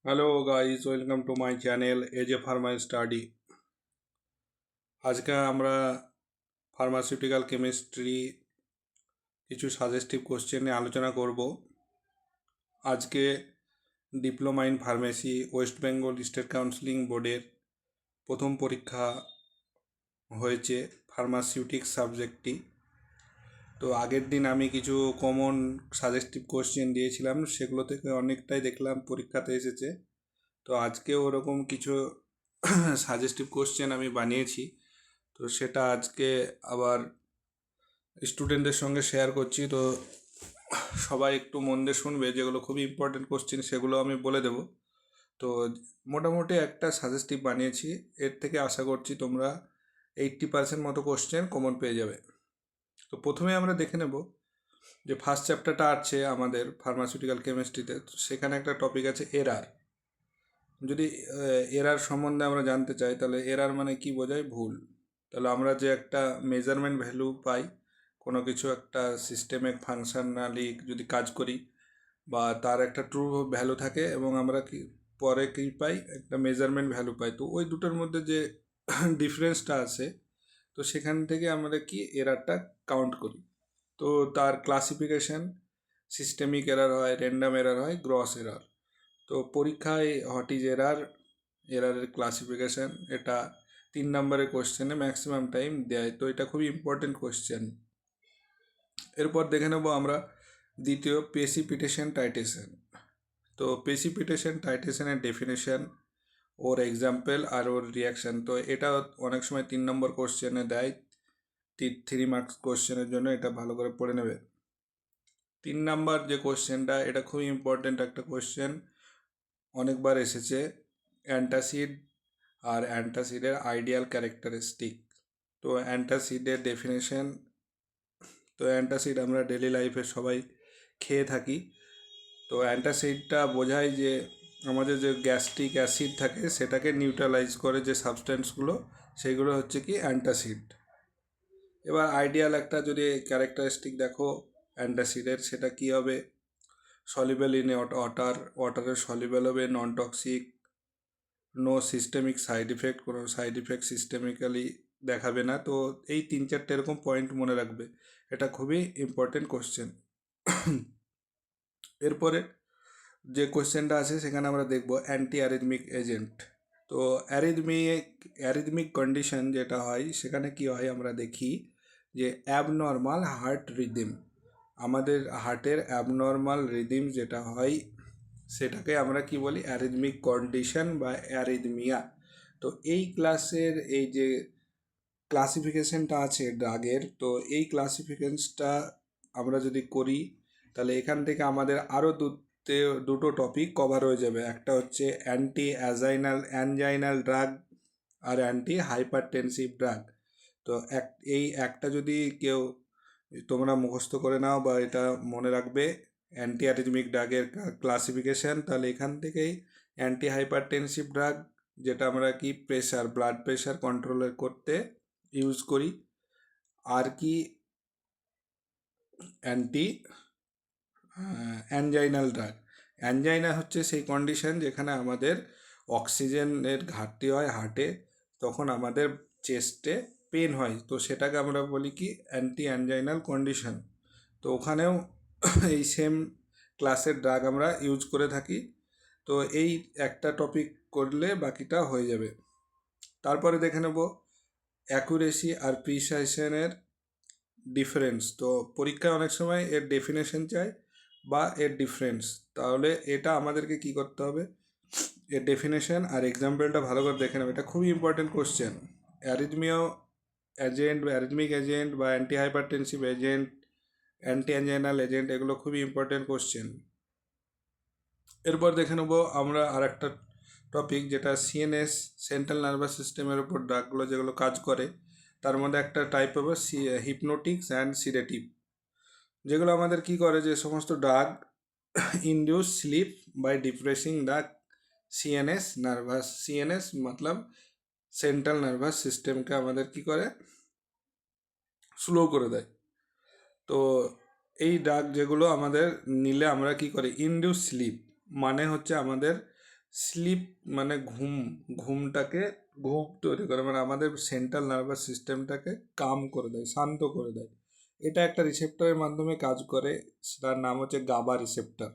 Hello guys, welcome to my channel as a Pharma study. আজকে আমরা pharmaceutical chemistry কিছু suggestive question নিয়ে আলোচনা করব। আজকে diploma in pharmacy West Bengal state counselling বোর্ডের প্রথম পরীক্ষা হয়েছে ফার্মাসিউটিক্স সাবজেক্টটি। তো আগের দিন আমি কিছু কমন সাজেস্টিভ কোশ্চেন দিয়েছিলাম, সেগুলো থেকে অনেকটাই দেখলাম পরীক্ষাতে এসেছে। তো আজকেও ওরকম কিছু সাজেস্টিভ কোশ্চেন আমি বানিয়েছি, তো সেটা আজকে আবার স্টুডেন্টদের সঙ্গে শেয়ার করছি। তো সবাই একটু মন দিয়ে শুনবে, যেগুলো খুবই ইম্পর্টেন্ট কোশ্চেন সেগুলো আমি বলে দেব। তো মোটামুটি একটা সাজেস্টিভ বানিয়েছি, এর থেকে আশা করছি তোমরা 80% মতো কোশ্চেন কমন পেয়ে যাবে। তো প্রথমে আমরা দেখে নেব যে ফার্স্ট চ্যাপ্টারটা আছে আমাদের ফার্মাসিউটিক্যাল কেমিস্ট্রিতে, তো সেখানে একটা টপিক আছে এরার। যদি এরার সম্বন্ধে আমরা জানতে চাই, তাহলে এরার মানে কি বোঝায়? ভুল। তাহলে আমরা যে একটা মেজারমেন্ট ভ্যালু পাই, কোনো কিছু একটা সিস্টেমে ফাংশনালি যদি কাজ করি, বা তার একটা ট্রু ভ্যালু থাকে এবং আমরা কি পরে কী পাই, একটা মেজারমেন্ট ভ্যালু পাই। তো ওই দুটোর মধ্যে যে ডিফারেন্সটা আছে, তো সেখান থেকে আমরা কি এরারটা কাউন্ট করি। তো তার ক্লাসিফিকেশন সিস্টেমিক এরার হয়, র্যান্ডাম এরার হয়, গ্রস এরার। তো পরীক্ষায় হোয়াট ইজ এরার, এরারের ক্লাসিফিকেশান, এটা 3 নম্বরের কোশ্চেনে ম্যাক্সিমাম টাইম দেয়। তো এটা খুবই ইম্পর্টেন্ট কোশ্চেন। এরপর দেখে নেব আমরা দ্বিতীয় প্রেসিপিটেশন টাইটেশন। তো প্রেসিপিটেশন টাইটেশনের ডেফিনেশন, ওর এক্সাম্পল আর ওর রিয়াকশান। তো এটা অনেক সময় 3 নম্বর কোশ্চেনে দেয়, 3 মার্কস কোশ্চেনের জন্য এটা ভালো করে পড়ে নেবে। 3 নাম্বার যে কোশ্চেনটা, এটা খুবই ইম্পর্টেন্ট একটা কোশ্চেন, অনেকবার এসেছে। অ্যান্টাসিড আর অ্যান্টাসিডের আইডিয়াল ক্যারেক্টারিস্টিক। তো অ্যান্টাসিডের ডেফিনেশন, তো অ্যান্টাসিড আমরা ডেলি লাইফে সবাই খেয়ে থাকি। তো অ্যান্টাসিডটা বোঝায় যে আমাদের যে গ্যাস্ট্রিক অ্যাসিড থাকে সেটাকে নিউট্রালাইজ করে যে সাবস্টেন্সগুলো, সেইগুলো হচ্ছে কি অ্যান্টাসিড। এবার আইডিয়াল একটা যদি ক্যারেক্টারিস্টিক দেখো অ্যান্টাসিডের, সেটা কি হবে? সলিবল ইন ওয়াটারে সলিবল হবে, non toxic, no systemic side effect, কোনো সাইড ইফেক্ট সিস্টেমিক্যালি দেখাবে না। তো এই 3-4টে এরকম পয়েন্ট মনে রাখবে, এটা খুবই ইম্পর্টেন্ট কোশ্চেন। এরপরে যে কোশ্চেনটা আছে সেখানে আমরা দেখব অ্যান্টি অ্যারিথমিক এজেন্ট। তো অ্যারিথমিক কন্ডিশন যেটা হয়, সেখানে কি হয় আমরা দেখি যে অ্যাবনর্মাল হার্ট রিদিম, আমাদের হার্টের অ্যাবনর্মাল রিদিম যেটা হয় সেটাকে আমরা কি বলি? অ্যারিথমিক কন্ডিশন বা অ্যারিথমিয়া। তো এই ক্লাসের এই যে ক্লাসিফিকেশনটা আছে ড্রাগের, তো এই ক্লাসিফিকেশনটা আমরা যদি করি, তাহলে এখান থেকে আমাদের আরও দুটো টপিক কভার হয়ে যাবে। একটা হচ্ছে অ্যান্টি অ্যানজাইনাল ড্রাগ আর অ্যান্টি হাইপারটেনসিভ ড্রাগ। তো এই একটা যদি কেউ তোমরা মুখস্থ করে নাও বা এটা মনে রাখবে, অ্যান্টি অ্যারিথমিক ড্রাগের ক্লাসিফিকেশান, তাহলে এখান থেকেই অ্যান্টি হাইপারটেনসিভ ড্রাগ, যেটা আমরা কি ব্লাড প্রেশার কন্ট্রোলের করতে ইউজ করি। আর কি অ্যান্টি অ্যানজাইনাল ড্রাগ। অ্যানজাইনা হচ্ছে সেই কন্ডিশন যেখানে আমাদের অক্সিজেনের ঘাটতি হয় হার্টে, তখন আমাদের চেস্টে পেন হয়, তো সেটাকে আমরা বলি কি অ্যান্টি অ্যানজাইনাল কন্ডিশন। তো ওখানেও এই সেম ক্লাসের ড্রাগ আমরা ইউজ করে থাকি। তো এই একটা টপিক করলে বাকিটা হয়ে যাবে। তারপরে দেখে নেব অ্যাকুরেসি আর প্রিসাইশনের ডিফারেন্স। তো পরীক্ষায় অনেক সময় এর ডেফিনেশন চাই বা এর ডিফারেন্স, তাহলে এটা আমাদেরকে কি করতে হবে? এর ডেফিনেশন আর এক্সাম্পলটা ভালো করে দেখে নেবে, এটা খুবই ইম্পর্টেন্ট কোশ্চেন। অ্যারিথমিক এজেন্ট বা anti hypertensive agent, anti anginal agent, এগুলো খুবই ইম্পর্টেন্ট কোশ্চেন। এরপর দেখে নেব আমরা আর একটা টপিক, যেটা সিএনএস, সেন্ট্রাল নার্ভাস সিস্টেমের উপর ড্রাগগুলো যেগুলো কাজ করে, তার মধ্যে একটা টাইপ হবে হিপনোটিক্স অ্যান্ড সিডেটিভ, যেগুলো আমাদের কি করে, যে সমস্ত drug induce sleep by depressing the CNS মতলব সেন্ট্রাল নার্ভাস সিস্টেমকে আমাদের কি করে, স্লো করে দেয়। তো এই ড্রাগ যেগুলো আমাদের নিলে আমরা কি করি, ইনডিউস স্লিপ মানে হচ্ছে আমাদের স্লিপ মানে ঘুমটাকে ঘুম তৈরি করে, মানে আমাদের সেন্ট্রাল নার্ভাস সিস্টেমটাকে কাম করে দেয়, শান্ত করে দেয়। এটা একটা রিসেপ্টরের মাধ্যমে কাজ করে, তার নাম হচ্ছে গাবা রিসেপ্টর।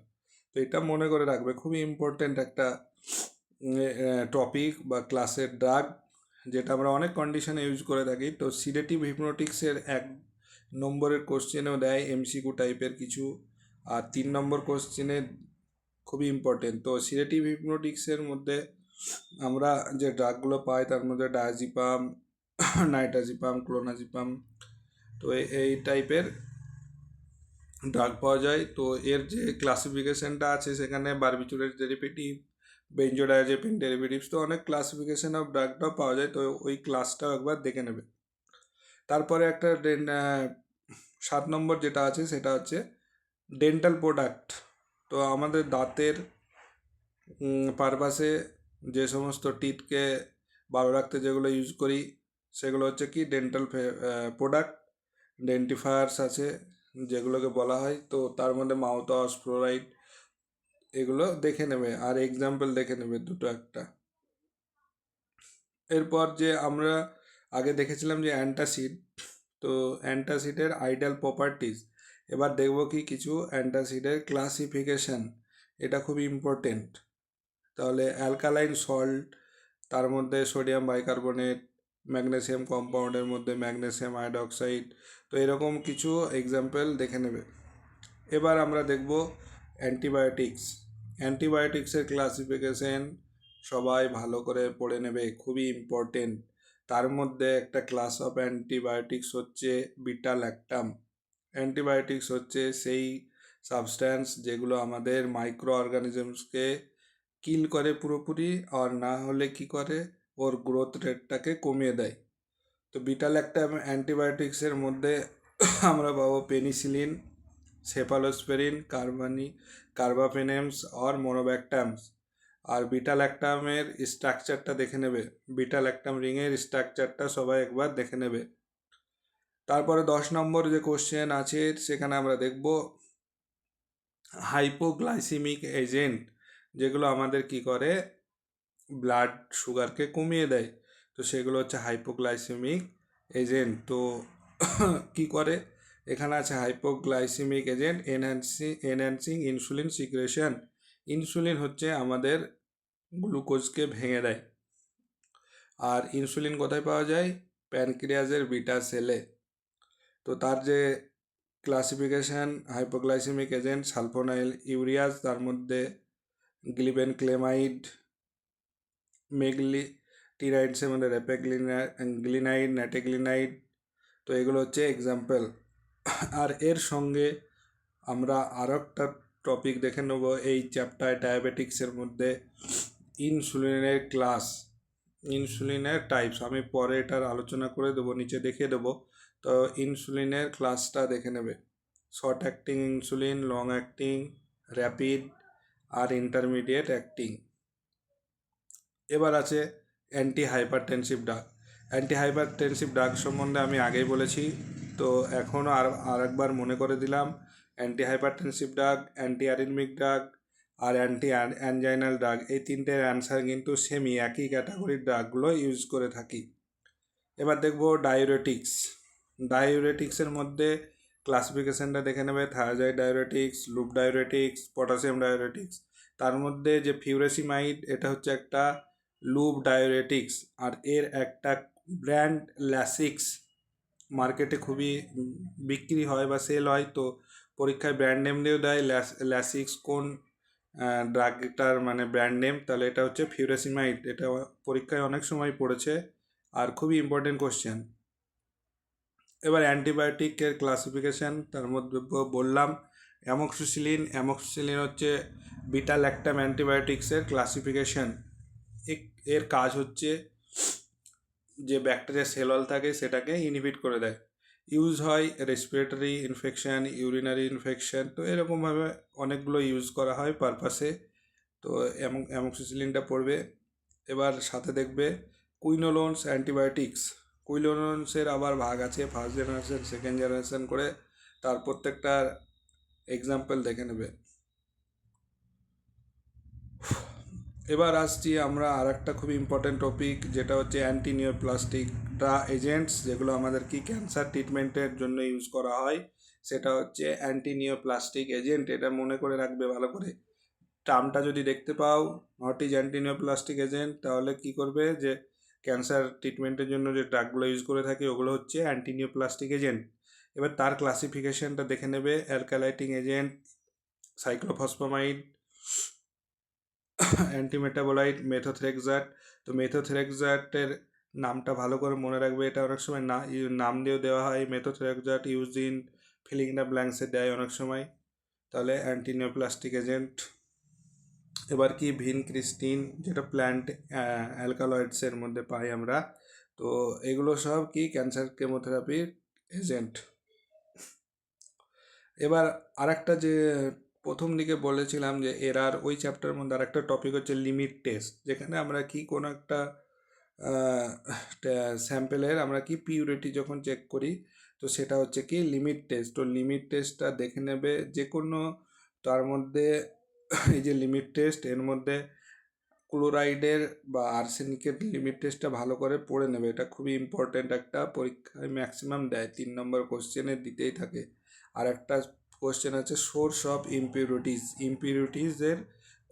তো এটা মনে করে রাখবে, খুবই ইম্পর্টেন্ট একটা টপিক বা ক্লাসের ড্রাগ, যেটা আমরা অনেক কন্ডিশনে ইউজ করে থাকি। তো সিডেটিভ হিপনোটিক্সের 1 নম্বরের কোশ্চেনেও দেয় এমসিকিউ টাইপের কিছু, আর 3 নম্বর কোশ্চেনে খুবই ইম্পর্টেন্ট। তো সিডেটিভ হিপনোটিক্সের মধ্যে আমরা যে ড্রাগগুলো পাই তার মধ্যে ডায়াজিপাম, নাইট্রাজিপাম, ক্লোনাজিপাম, তো এই টাইপের ড্রাগ পাওয়া যায়। তো এর যে ক্লাসিফিকেশনটা আছে সেখানে বারবিচুরেট ডেরিভেটিভ, বেঞ্জোডায়াজেপিন ডেরিভেটিভস, তো অনেক ক্লাসিফিকেশন অফ ড্রাগটাও পাওয়া যায়। তো ওই ক্লাসটাও একবার দেখে নেবে। তারপরে একটা 7 নম্বর যেটা আছে সেটা হচ্ছে ডেন্টাল প্রোডাক্ট। তো আমাদের দাঁতের পারপাসে যে সমস্ত টিথকে ভালো রাখতে যেগুলো ইউজ করি সেগুলো হচ্ছে কি ডেন্টাল প্রোডাক্ট। ডেন্টিফায়ার্স আছে যেগুলোকে বলা হয়, তো তার মধ্যে মাউথ ওয়াশ, ফ্লোরাইড, এগুলো দেখে নেবে আর এক্সাম্পল দেখে নেবে দুটো একটা। এরপর যে আমরা আগে দেখেছিলাম যে অ্যান্টাসিড, তো অ্যান্টাসিডের আইডিয়াল প্রপার্টিজ, এবার দেখব কি কিছু অ্যান্টাসিডের ক্লাসিফিকেশন, এটা খুবই ইম্পর্টেন্ট। তাহলে অ্যালকালাইন সল্ট, তার মধ্যে সোডিয়াম বাইকার্বনেট, ম্যাগনেসিয়াম কম্পাউন্ডের মধ্যে ম্যাগনেসিয়াম হাইড্রক্সাইড, তো এরকম কিছু এক্সাম্পল দেখে নেবে। এবার আমরা দেখব অ্যান্টিবায়োটিক্স। অ্যান্টিবায়োটিক্সের ক্লাসিফিকেশন সবাই ভালো করে পড়ে নেবে, খুবই ইম্পর্টেন্ট। তার মধ্যে একটা ক্লাস অফ অ্যান্টিবায়োটিক্স হচ্ছে বিটা ল্যাকটাম। অ্যান্টিবায়োটিক্স হচ্ছে সেই সাবস্ট্যান্স যেগুলো আমাদের মাইক্রো অর্গানিজমসকে কিল করে পুরোপুরি, আর না হলে কি করে ওর গ্রোথ রেটটাকে কমিয়ে দেয়। তো বিটা ল্যাকটাম অ্যান্টিবায়োটিক্সের মধ্যে আমরা পাবো পেনিসিলিন, সেফালোস্পেরিন, কার্বাপেনেমস আর মোনোব্যাকটামস। আর বিটা ল্যাকটামের স্ট্রাকচারটা দেখে নেবে, বিটা ল্যাকটাম রিংয়ের স্ট্রাকচারটা সবাই একবার দেখে নেবে। তারপরে 10 নম্বর যে কোশ্চেন আছে সেখানে আমরা দেখব হাইপোগ্লাইসিমিক এজেন্ট, যেগুলো আমাদের কি করে ব্লাড সুগারকে কমিয়ে দেয়। তো সেগুলো হচ্ছে হাইপোগ্লাইসেমিক এজেন্ট। তো কি করে, এখানে আছে hypoglycaemic agent enhancing insulin secretion. Insulin হচ্ছে আমাদের গ্লুকোজকে ভেঙে দেয়। আর ইনসুলিন কোথায় পাওয়া যায়? প্যানক্রিয়াসের বিটা সেলে। তো তার যে ক্লাসিফিকেশান, হাইপোগ্লাইসেমিক এজেন্ট সালফোনাইল ইউরিয়াস, তার মধ্যে গ্লিবেনক্লেমাইড, মেগলিটিনাইডসের মধ্যে রেপেগ্লিনাইড, ন্যাটেগ্লিনাইড, তো এগুলো হচ্ছে এক্সাম্পল। আর এর সঙ্গে আমরা আরও একটা টপিক দেখে নেব এই চ্যাপ্টার ডায়াবেটিক্সের মধ্যে, ইনসুলিনের ক্লাস, ইনসুলিনের টাইপস। আমি পরে এটার আলোচনা করে দেবো, নিচে দেখিয়ে দেবো। তো ইনসুলিনের ক্লাসটা দেখে নেবে, short acting insulin, long acting, rapid আর ইন্টারমিডিয়েট অ্যাক্টিং। এবার আছে anti hypertensive drug. Anti hypertensive drug সম্বন্ধে আমি আগেই বলেছি, তো এখনও আরেকবার মনে করে দিলাম। Anti hypertensive drug, anti arrhythmic drug আর অ্যান্টি অ্যানজাইনাল ড্রাগ, এই তিনটের অ্যান্সার কিন্তু সেমই, একই ক্যাটাগরির ড্রাগগুলো ইউজ করে থাকি। এবার দেখব ডায়োরেটিক্স। ডায়োরেটিক্সের মধ্যে ক্লাসিফিকেশানটা দেখে নেবে, thiazide diuretics, loop diuretics, potassium diuretics. তার মধ্যে যে ফিউরেসিমাইড, এটা হচ্ছে একটা লুপ ডায়োরেটিক্স, আর এর একটা ব্র্যান্ড ল্যাসিক্স মার্কেটে খুবই বিক্রি হয় বা সেল হয়। তো পরীক্ষায় ব্র্যান্ড নেম দিয়েও দেয়, ল্যাসিক্স কোন ড্রাগটার মানে ব্র্যান্ড নেম, তাহলে এটা হচ্ছে ফিউরেসিমাইড। এটা পরীক্ষায় অনেক সময় পড়েছে আর খুবই ইম্পর্টেন্ট কোশ্চেন। এবার অ্যান্টিবায়োটিকের ক্লাসিফিকেশান, তার মধ্যে বললাম অ্যামোক্সিসিলিন। অ্যামোক্সিসিলিন হচ্ছে বিটা ল্যাকটাম অ্যান্টিবায়োটিক্সের ক্লাসিফিকেশান। এর কাজ হচ্ছে যে ব্যাকটেরিয়া সেল ওয়াল থাকে সেটাকে ইনহিবিট করে দেয়। ইউজ হয় রেসপিরেটরি ইনফেকশান, ইউরিনারি ইনফেকশান, তো এরকমভাবে অনেকগুলো ইউজ করা হয় পারপাসে। তো অ্যামোক্সিসিলিনটা পড়বে। এবার সাথে দেখবে কুইনোলোনস অ্যান্টিবায়োটিক্স। কুইনোলোনসের আবার ভাগ আছে, ফার্স্ট জেনারেশন, সেকেন্ড জেনারেশন করে, তার প্রত্যেকটার এক্সাম্পল দেখে নেবে। এবার আসছি আমরা আর একটা খুব ইম্পর্টেন্ট টপিক, যেটা হচ্ছে অ্যান্টিনিওপ্লাস্টিক এজেন্টস, যেগুলো আমাদের কি ক্যান্সার ট্রিটমেন্টের জন্য ইউজ করা হয়। সেটা হচ্ছে অ্যান্টিনিওপ্লাস্টিক এজেন্ট। এটা মনে করে রাখবে ভালো করে। টার্মটা যদি দেখতে পাও হোয়াট ইজ অ্যান্টিনিওপ্লাস্টিক এজেন্ট, তাহলে কি করবে যে ক্যান্সার ট্রিটমেন্টের জন্য যে ড্রাগগুলো ইউজ করে থাকে ওগুলো হচ্ছে অ্যান্টিনিওপ্লাস্টিক এজেন্ট। এবার তার ক্লাসিফিকেশনটা দেখে নেবে। অ্যালকালাইটিং এজেন্ট, সাইক্লোফসফামাইড, অ্যান্টিমেটাবোলাইট, মেথোট্রেক্সাট। তো মেথোট্রেক্সাটের নামটা ভালো করে মনে রাখবে। এটা অনেক সময় নাম দিয়েও দেওয়া হয়। মেথোট্রেক্সাট ইউজ ইন ফিলিং দ্য ব্ল্যাঙ্কসে দেয় অনেক সময়। তাহলে অ্যান্টিনিওপ্লাস্টিক এজেন্ট। এবার কি ভিনক্রিস্টিন, যেটা প্ল্যান্ট অ্যালকালয়েডসের মধ্যে পাই আমরা। তো এগুলো সব কি ক্যান্সার কেমোথেরাপির এজেন্ট। এবার আরেকটা যে প্রথম দিকে বলেছিলাম যে এরার, ওই চ্যাপ্টারের মধ্যে আরেকটা টপিক হচ্ছে লিমিট টেস্ট, যেখানে আমরা কি কোনো একটা স্যাম্পেলের আমরা কি পিউরিটি যখন চেক করি, তো সেটা হচ্ছে কি লিমিট টেস্ট। তো লিমিট টেস্টটা দেখে নেবে যে কোনো, তার মধ্যে এই যে লিমিট টেস্ট, এর মধ্যে ক্লোরাইডের বা আর্সেনিকের লিমিট টেস্টটা ভালো করে পড়ে নেবে। এটা খুবই ইম্পর্ট্যান্ট, একটা পরীক্ষায় ম্যাক্সিমাম দেয়, 3 নম্বর কোশ্চেনে দিতেই থাকে। আর একটা কোশ্চেন আছে সোর্স অফ ইমপিউরিটিস, ইমপিউরিটিসের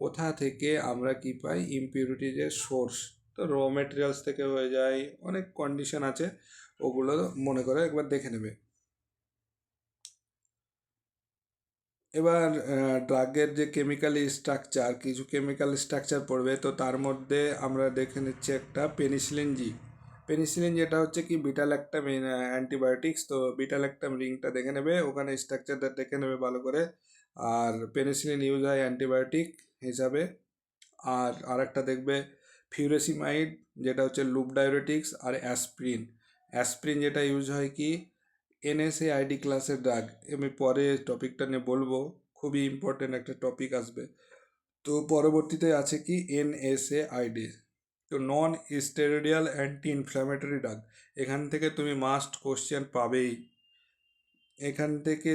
কোথা থেকে আমরা কি পাই, ইমপিউরিটিসের সোর্স। তো র মেটেরিয়ালস থেকে হয়ে যায়, অনেক কন্ডিশন আছে, ওগুলো মনে করে একবার দেখে নেবে। এবার ড্রাগের যে কেমিক্যাল স্ট্রাকচার, কিছু কেমিক্যাল স্ট্রাকচার পড়বে, তো তার মধ্যে আমরা দেখে নিচ্ছি একটা পেনিসিলিন জি। পেনিসিলিন যেটা হচ্ছে কি বিটাল্যাক্টাম অ্যান্টিবায়োটিক্স। তো বিটাল্যাক্টাম রিংটা দেখে নেবে, ওখানে স্ট্রাকচারটা দেখে নেবে ভালো করে। আর পেনিসিলিন ইউজ হয় অ্যান্টিবায়োটিক হিসাবে। আর আরেকটা দেখবে ফিউরেসিমাইড, যেটা হচ্ছে লুপ ডায়োরেটিক্স। আর অ্যাসপ্রিন, অ্যাসপ্রিন যেটা ইউজ হয় কি এনএসএআইডি ক্লাসের ড্রাগ। আমি পরে টপিকটা নিয়ে বলবো, খুবই ইম্পর্টেন্ট একটা টপিক আসবে। তো পরবর্তীতে আছে কি এনএসএআইডি, তো নন স্টেরয়েডিয়াল অ্যান্টি ইনফ্ল্যামেটরি ড্রাগ। এখান থেকে তুমি মাস্ট কোশ্চেন পাবেই। এখান থেকে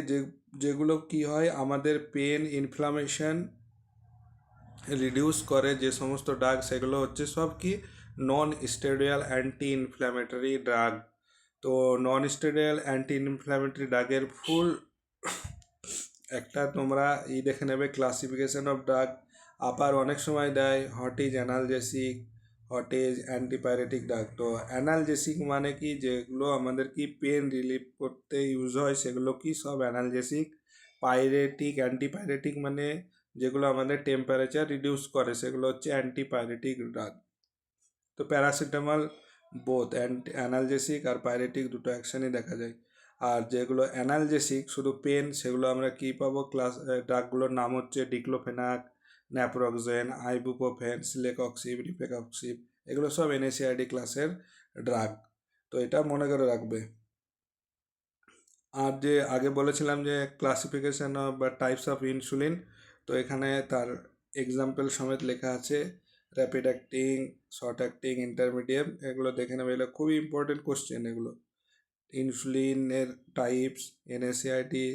যেগুলো কি হয় আমাদের পেন ইনফ্লামেশন রিডিউস করে, যে সমস্ত ড্রাগ, সেগুলো হচ্ছে সব কি নন স্টেরয়েডিয়াল অ্যান্টি ইনফ্ল্যামেটরি ড্রাগ। তো নন স্টেরয়েডিয়াল অ্যান্টি ইনফ্ল্যামেটরি ড্রাগের ফুল একটা তোমরা দেখে নেবে, ক্লাসিফিকেশন অফ ড্রাগ। আবার অনেক সময় দেয় what is analgesic, what is antipyretic drug. তো অ্যানালজেসিক মানে কি, যেগুলো আমাদের কি পেন রিলিফ করতে ইউজ হয় সেগুলো কি সব অ্যানালজেসিক। পাইরেটিক, অ্যান্টিপাইরেটিক মানে যেগুলো আমাদের টেম্পারেচার রিডিউস করে, সেগুলো হচ্ছে অ্যান্টিপাইরেটিক ড্রাগ। তো প্যারাসিটামল বোথ অ্যানালজেসিক আর পাইরেটিক দুটো অ্যাকশনই দেখা যায়। আর যেগুলো অ্যানালজেসিক শুধু পেন, সেগুলো আমরা কি পাবো, ড্রাগগুলোর নাম হচ্ছে ডিক্লোফেনাক, ন্যাপ্রোক্সেন, আইবুপ্রোফেন, সিলেকক্সিব, রিফেকক্সিব। এগুলো সব এনএসএআইডি ক্লাসের ড্রাগ। তো এটা মনে করে রাখবে। আর যে আগে বলেছিলাম যে ক্লাসিফিকেশন অফ বা টাইপস অফ ইনসুলিন, তো এখানে তার এক্সাম্পল সমেত লেখা আছে। Rapid acting, short acting, intermediate, এগুলো দেখে নেবে। এগুলো খুবই ইম্পর্টেন্ট কোশ্চেন এগুলো। ইনসুলিনের types, NSAID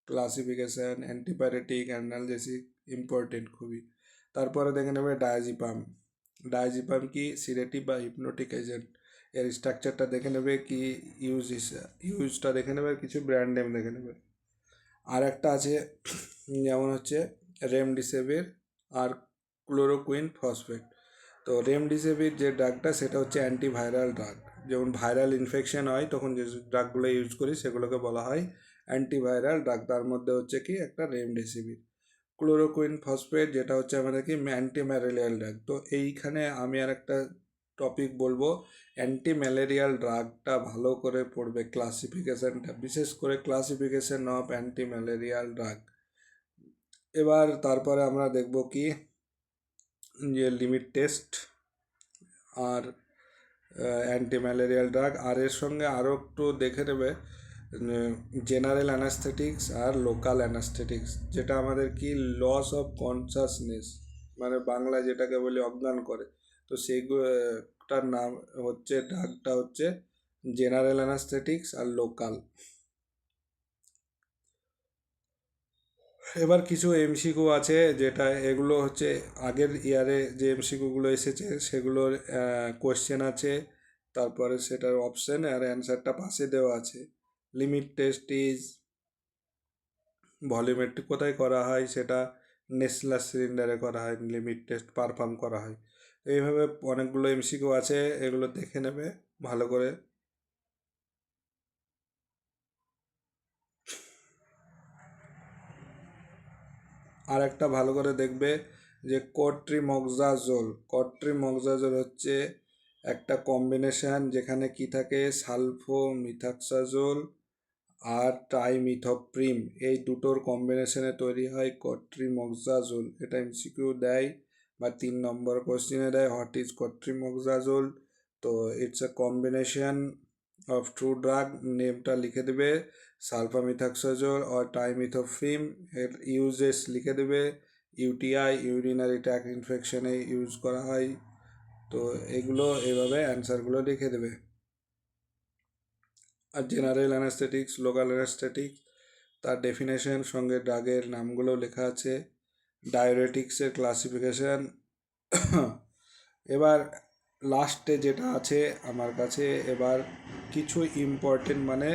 classification, antipyretic, analgesic, important খুবই। তারপরে দেখে নেবে ডায়াজিপাম। ডায়াজিপাম কি সিডেটিভ বা হিপনোটিক এজেন্ট। এর স্ট্রাকচারটা দেখে নেবে, কি ইউজটা দেখে নেবে, কিছু ব্র্যান্ড নেম দেখে নেবে। আর একটা আছে যেমন হচ্ছে রেমডিসিভির আর ক্লোরোকুইন ফসফেট। তো রেমডিসিভির যে ড্রাগটা সেটা হচ্ছে অ্যান্টিভাইরাল ড্রাগ। যেমন ভাইরাল ইনফেকশন হয় তখন যে ড্রাগগুলো ইউজ করি সেগুলোকে বলা হয় অ্যান্টিভাইরাল ড্রাগ। তার মধ্যে হচ্ছে কি একটা রেমডিসিভির। ক্লোরোকুইন ফসফেট যেটা হচ্ছে আমাদের কি অ্যান্টি ম্যালেরিয়াল ড্রাগ। তো এইখানে আমি আর একটা টপিক বলবো, অ্যান্টি ম্যালেরিয়াল ড্রাগটা ভালো করে পড়বে, ক্লাসিফিকেশানটা, বিশেষ করে classification of anti malarial drug. এবার তারপরে আমরা দেখব কি যে লিমিট টেস্ট আর অ্যান্টি ম্যালেরিয়াল ড্রাগ। আর এর সঙ্গে আরও একটু দেখে নেবে জেনারেল অ্যানাস্থেটিক্স আর লোকাল অ্যানাস্থেটিক্স, যেটা আমাদের কি লস অফ কনসাসনেস, মানে বাংলা যেটাকে বলি অজ্ঞান করে। তো সেইটার নাম হচ্ছে, ড্রাগটা হচ্ছে জেনারেল অ্যানাস্থেটিক্স আর লোকাল। এবার কিছু এমসিকিউ আছে, যেটা এগুলো হচ্ছে আগের ইয়ারে যে এমসিকিউগুলো এসেছে সেগুলোর কোয়েশ্চেন আছে, তারপরে সেটার অপশন আর অ্যান্সারটা পাশে দেওয়া আছে। লিমিট টেস্ট ইজ ভলিউমেট্রিক কোথায় করা হয়, সেটা নেসলার সিলিন্ডারে করা হয়, লিমিট টেস্ট পারফর্ম করা হয়। তো এইভাবে অনেকগুলো এমসিকিউ আছে, এগুলো দেখে নেবে ভালো করে। আর একটা ভালো করে দেখবে যে কট্রিমক্সাজোল হচ্ছে একটা কম্বিনেশন, যেখানে কি থাকে সালফোমিথাক্সাজোল আর ট্রাইমিথোপ্রিম, এই দুটোর কম্বিনেশনে তৈরি হয় কট্রিমক্সাজোল। এটা এমসিকিউ দেয় বা 3 নম্বর কোশ্চেনে দেয়, হোয়াট ইজ কট্রিমক্সাজোল। তো it's a combination of two drug, নেমটা লিখে দেবে, সালফামিথাক্সাজোল আর টাইমিথোপ্রিম, এর ইউজেস লিখে দেবে, ইউটিআই ইউরিনারি ট্র্যাক্ট ইনফেকশনে ইউজ করা হয়। তো এগুলো এভাবে অ্যান্সারগুলো লিখে দেবে। আর জেনারেল অ্যানাস্থেটিক্স, লোকাল অ্যানাস্থেটিক্স, তার ডেফিনেশন সঙ্গে ড্রাগের নামগুলো লেখা আছে, ডায়োরেটিক্সের ক্লাসিফিকেশন। এবার লাস্টে যেটা আছে আমার কাছে, এবার কিছু ইম্পর্টেন্ট, মানে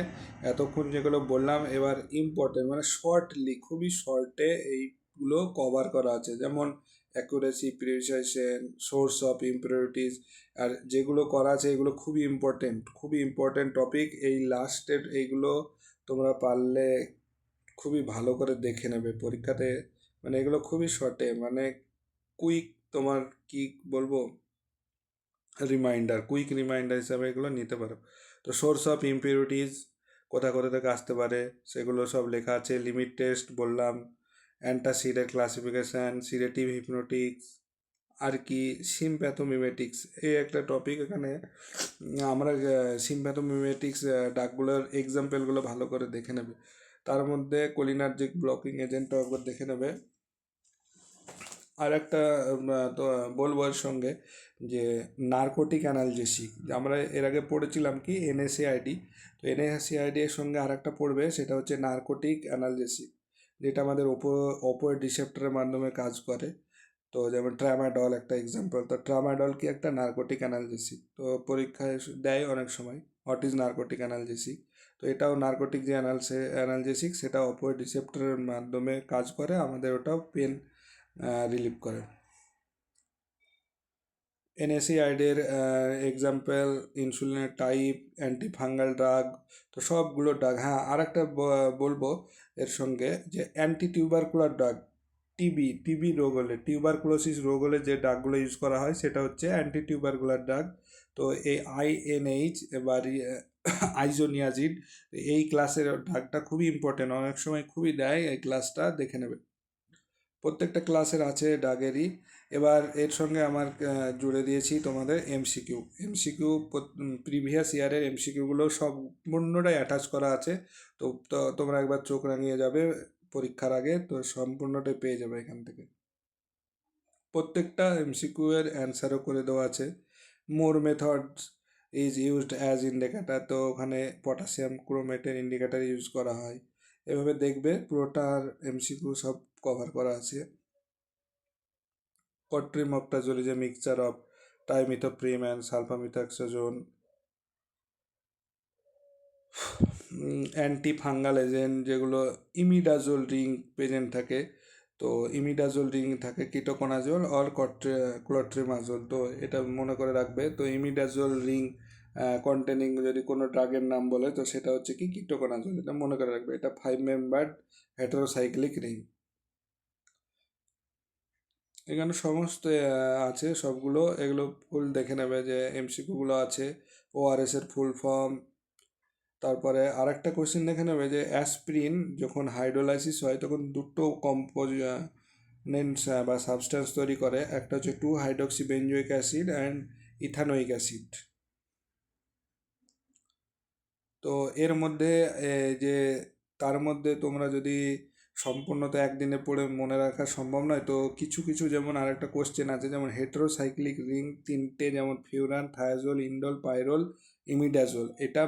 এতক্ষণ যেগুলো বললাম এবার ইম্পর্টেন্ট, মানে শর্টলি, খুবই শর্টে এইগুলো কভার করা আছে, যেমন অ্যাকুরেসি, প্রিসাইশন, সোর্স অফ ইম্পিউরিটিস। আর যেগুলো করা আছে এগুলো খুবই ইম্পর্টেন্ট টপিক। এই লাস্টের এইগুলো তোমরা পারলে খুবই ভালো করে দেখে নেবে পরীক্ষাতে, মানে এগুলো খুবই শর্টে, মানে কুইক, তোমার কি বলবো, কুইক রিমাইন্ডার হিসাবে এগুলো নিতে পারো। তো সোর্স অফ ইম্পিউরিটিস কোথা থেকে আসতে পারে সেগুলো সব লেখা আছে। লিমিট টেস্ট বললাম, অ্যান্টাসিডের ক্লাসিফিকেশান, সিলেটিভ হিপনোটিক্স, আর কি সিম্প্যাথোমিমেটিক্স, এই একটা টপিক। এখানে আমরা সিম্প্যাথোমিমেটিক্স ডাকগুলোর এক্সাম্পলগুলো ভালো করে দেখে নেবে। তার মধ্যে কোলিনার্জিক ব্লকিং এজেন্টটাও একবার দেখে নেবে। আর একটা তো বলবো এর সঙ্গে যে নার্কোটিক অ্যানালজেসিক, আমরা এর আগে পড়েছিলাম কি এনএসএআইডি, তো এনএসএআইডি এর সঙ্গে আর একটা পড়বে, সেটা হচ্ছে নার্কোটিক অ্যানালজেসিক, যেটা আমাদের অপোয়েড রিসেপ্টরের মাধ্যমে কাজ করে। তো যেমন ট্রামাডল একটা এক্সাম্পল, তো ট্রামাডল কি একটা নার্কোটিক অ্যানালজেসিক, তো পরীক্ষায় দেয় অনেক সময়, হোয়াট ইজ নার্কোটিক অ্যানালজেসিক। তো এটাও নার্কোটিক যে অ্যানালজেসিক, সেটা অপোয়েড রিসেপ্টরের মাধ্যমে কাজ করে, আমাদের ওটাও পেন রিলিভ করে। এনএসএআইডের এক্সাম্পল ইনসুলিনের টাইপ, অ্যান্টিফাঙ্গাল ড্রাগ, তো সবগুলো ড্রাগ। হ্যাঁ, আর একটা বলবো এর সঙ্গে, যে অ্যান্টি টিউবারকুলার ড্রাগ, টিবি রোগ হলে, টিউবারকুলোসিস রোগ হলে যে ড্রাগগুলো ইউজ করা হয় সেটা হচ্ছে অ্যান্টি টিউবারকুলার ড্রাগ। তো এই আইএনএইচ এবার আইজোনিয়াজিড, এই ক্লাসের ড্রাগটা খুবই ইম্পর্টেন্ট, অনেক সময় খুবই দেয়, এই ক্লাসটা দেখে নেবে। প্রত্যেকটা ক্লাসের আছে ডাগেরই। এবার এর সঙ্গে আমার জুড়ে দিয়েছি তোমাদের এমসিকিউ প্রিভিয়াস ইয়ারের এমসিকিউগুলো সম্পূর্ণটাই অ্যাটাচ করা আছে। তো তোমরা একবার চোখ রাঙিয়ে যাবে পরীক্ষার আগে, তো সম্পূর্ণটাই পেয়ে যাবে এখান থেকে। প্রত্যেকটা এমসিকিউ এর অ্যান্সারও করে দেওয়া আছে। More methods is used as indicator, তো ওখানে পটাশিয়াম ক্রোমেটের ইন্ডিকেটার ইউজ করা হয়। এভাবে দেখবে পুরোটার এমসিকিউ সব কভার করা আছে। Cotrimoxazole is a mixture of trimethoprim and sulfamethoxazole. Anti fungal agent যেগুলো, ইমিডাজোল রিং প্রেজেন্ট থাকে, তো ইমিডাজোল রিং থাকে কিটোকোনাজোল অর ক্লোট্রিমাজোল, তো এটা মনে করে রাখবে। তো ইমিডাজোল রিং কন্টেনিং যদি কোনো ড্রাগের নাম বলে, তো সেটা হচ্ছে কি কিটোকোনাজোল, এটা মনে করে রাখবে। এটা 5 মেম্বার্ড হেটারোসাইক্লিক রিং। এখানে সমস্ত আছে সবগুলো, এগুলো ফুল দেখে নেবে যে এমসিকিউগুলো আছে। ওআরএস এর ফুল ফর্ম, তারপরে আরেকটা কোশ্চেন দেখে নেবে যে অ্যাসপ্রিন যখন হাইড্রোলাইসিস হয় তখন দুটো কম্পোনেন্টস বা সাবস্ট্যান্স তৈরি করে, একটা হচ্ছে 2 hydroxy benzoic acid and ethanoic acid. তো এর মধ্যে যে তার মধ্যে তোমরা যদি সম্পূর্ণত একদিনে পড়ে মনে রাখা সম্ভব নয়, তো কিছু কিছু যেমন আরেকটা কোশ্চেন আছে, যেমন হেটেরোসাইক্লিক রিং তিনটে, যেমন ফিউরান, থায়াজোল, ইন্ডোল, পাইরোল, ইমিডাজোল, এটা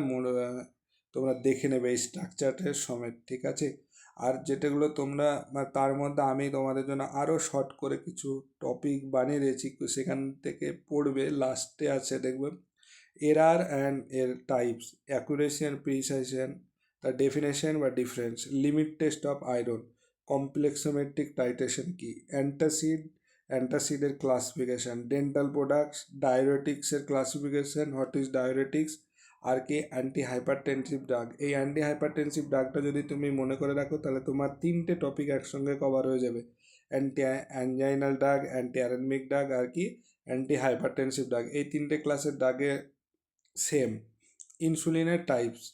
তোমরা দেখে নেবে এই স্ট্রাকচারের সমেত, ঠিক আছে। আর যেটাগুলো তোমরা তার মধ্যে আমি তোমাদের জন্য আরও শর্ট করে কিছু টপিক বানিয়ে দিয়েছি, সেখান থেকে পড়বে। লাস্টে আছে দেখবে এরার অ্যান্ড এর types, accuracy and precision, the definition বা difference, limit test of iron, complexometric titration কি, অ্যান্টাসিডের ক্লাসিফিকেশন, ডেন্টাল প্রোডাক্টস, ডায়োরেটিক্সের ক্লাসিফিকেশন, হোয়াট ইজ ডায়োরেটিক্স, আর কি অ্যান্টি হাইপারটেনসিভ ড্রাগ। এই অ্যান্টি হাইপারটেনসিভ ড্রাগটা যদি তুমি মনে করে রাখো তাহলে তোমার 3টে টপিক একসঙ্গে কভার হয়ে যাবে। অ্যান্টি অ্যাঞ্জাইনাল ড্রাগ, অ্যান্টি অ্যারেনমিক ড্রাগ, আর কি অ্যান্টি হাইপারটেনসিভ ড্রাগ। এই 3টে ক্লাসের ড্রাগে সেম। ইনসুলিনের টাইপস,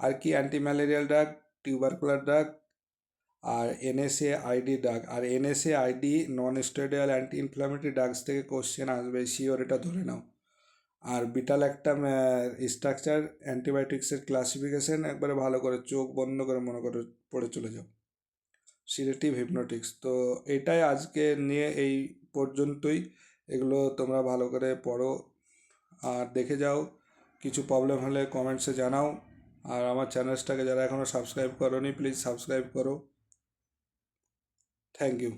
আর কি anti malarial drug, tubercular drug, আর NSAID ড্রাগ। আর NSAID non steroidal anti inflammatory drugs থেকে কোশ্চেন আসবে, শিওর, এটা ধরে নাও। আর বিটাল একটা স্ট্রাকচার, অ্যান্টিবায়োটিক্সের ক্লাসিফিকেশন একবারে ভালো করে চোখ বন্ধ করে মনে করে পড়ে চলে যাও। সিলেক্টিভ হিপনোটিক্স। তো এটাই আজকে নিয়ে এই পর্যন্তই। এগুলো তোমরা ভালো করে পড়ো আর দেখে যাও। কিছু প্রবলেম হলে কমেন্টসে জানাও। আর আমার চ্যানেলটাকে যারা এখনও সাবস্ক্রাইব করোনি প্লিজ সাবস্ক্রাইব করো। Thank you.